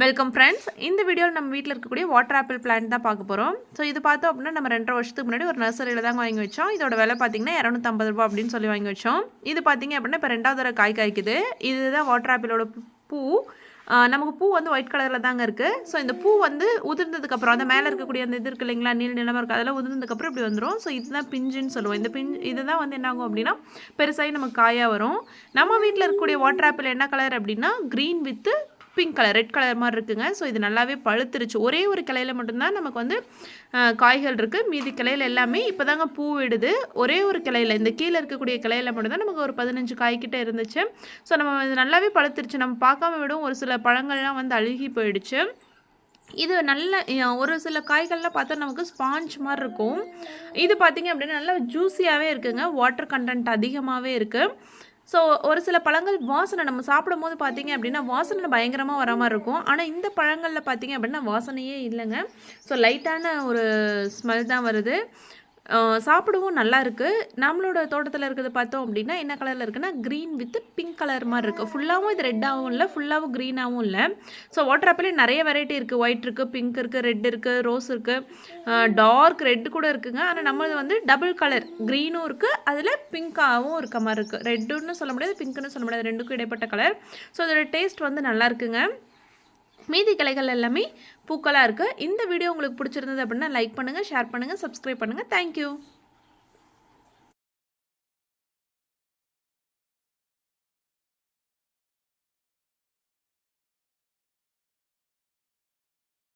Welcome friends. இந்த வீடியோவில் நம்ம வீட்டில் இருக்கக்கூடிய வாட்டர் ஆப்பிள் பிளான்ட் தான் பார்க்க போகிறோம். ஸோ இது பார்த்தோம் அப்படின்னா நம்ம 2.5 வருஷத்துக்கு முன்னாடி ஒரு நர்சரியில் தாங்க வாங்கி வச்சோம். இதோட விலை பார்த்தீங்கன்னா ₹250 அப்படின்னு சொல்லி வாங்கி வச்சோம். இது பார்த்தீங்க அப்படின்னா இப்போ 2வது தடவை காய் காய்க்குது. இதுதான் வாட்டர் ஆப்பிளோட பூ. நமக்கு பூ வந்து ஒயிட் கலரில் தாங்க இருக்குது. ஸோ இந்த பூ வந்து உதிர்ந்ததுக்கப்புறம் அந்த மேலே இருக்கக்கூடிய அந்த இது இருக்குது இல்லைங்களா, நீளமாக இருக்குது, அதெல்லாம் உதிர்ந்ததுக்கப்புறம் இப்படி வந்துடும். ஸோ இதுதான் பிஞ்சுன்னு சொல்லுவோம். இந்த இதுதான் வந்து என்ன ஆகும் அப்படின்னா பெருசாகி நமக்கு காயாக வரும். நம்ம வீட்டில் இருக்கக்கூடிய வாட்டர் ஆப்பிள் என்ன கலர் அப்படின்னா green with pink colour, red colour மாதிரி இருக்குங்க. ஸோ இது நல்லாவே பழுத்துருச்சு. ஒரே ஒரு கிளையில் மட்டும்தான் நமக்கு வந்து காய்கள் இருக்குது. மீதி கிளையில் எல்லாமே இப்போ தாங்க பூ விடுது. ஒரே ஒரு கிளையில், இந்த கீழே இருக்கக்கூடிய கிளையில் மட்டும்தான் நமக்கு ஒரு 15 காய்கிட்ட இருந்துச்சு. ஸோ நம்ம இது நல்லாவே பழுத்துருச்சு. நம்ம பார்க்காம விடும் ஒரு சில பழங்கள்லாம் வந்து அழுகி போயிடுச்சு. இது நல்ல ஒரு சில காய்கள்லாம் பார்த்தா நமக்கு ஸ்பாஞ்ச் மாதிரி இருக்கும். இது பார்த்திங்க அப்படின்னா நல்லா ஜூஸியாகவே இருக்குங்க. வாட்டர் கண்டென்ட் அதிகமாகவே இருக்குது. ஸோ ஒரு சில பழங்கள் வாசனை நம்ம சாப்பிடும்போது பார்த்தீங்க அப்படின்னா வாசனை பயங்கரமாக வர மாதிரி இருக்கும். ஆனால் இந்த பழங்களில் பார்த்தீங்க அப்படின்னா வாசனையே இல்லைங்க. ஸோ லைட்டான ஒரு ஸ்மெல் தான் வருது. சாப்பிடவும் நல்லா இருக்குது. நம்மளோட தோட்டத்தில் இருக்கிறது பார்த்தோம் அப்படின்னா என்ன கலரில் இருக்குன்னா க்ரீன் வித் பிங்க் கலர் மாதிரி இருக்குது. ஃபுல்லாகவும் இது ரெட்டாகவும் இல்லை, ஃபுல்லாகவும் க்ரீனாகவும் இல்லை. ஸோ வாட்டர் ஆப்பிளே நிறைய வெரைட்டி இருக்குது. ஒயிட் இருக்குது, பிங்க் இருக்குது, ரெட் இருக்குது, ரோஸ் இருக்குது, டார்க் ரெட்டு கூட இருக்குங்க. ஆனால் நம்மளது வந்து டபுள் கலர், க்ரீனும் இருக்குது, அதில் பிங்க்காகவும் இருக்க மாதிரி இருக்குது. ரெட்டுன்னு சொல்ல முடியாது, பிங்க்குன்னு சொல்ல முடியாது, ரெண்டுக்கும் இடைப்பட்ட கலர். ஸோ அதோட டேஸ்ட் வந்து நல்லா இருக்குங்க. மீதி கிளைகள் எல்லாமே பூக்களாக இருக்குது. இந்த வீடியோ உங்களுக்கு பிடிச்சிருந்தது அப்படின்னா லைக் பண்ணுங்கள், ஷேர் பண்ணுங்கள், சப்ஸ்கிரைப் பண்ணுங்கள். தேங்க்யூ.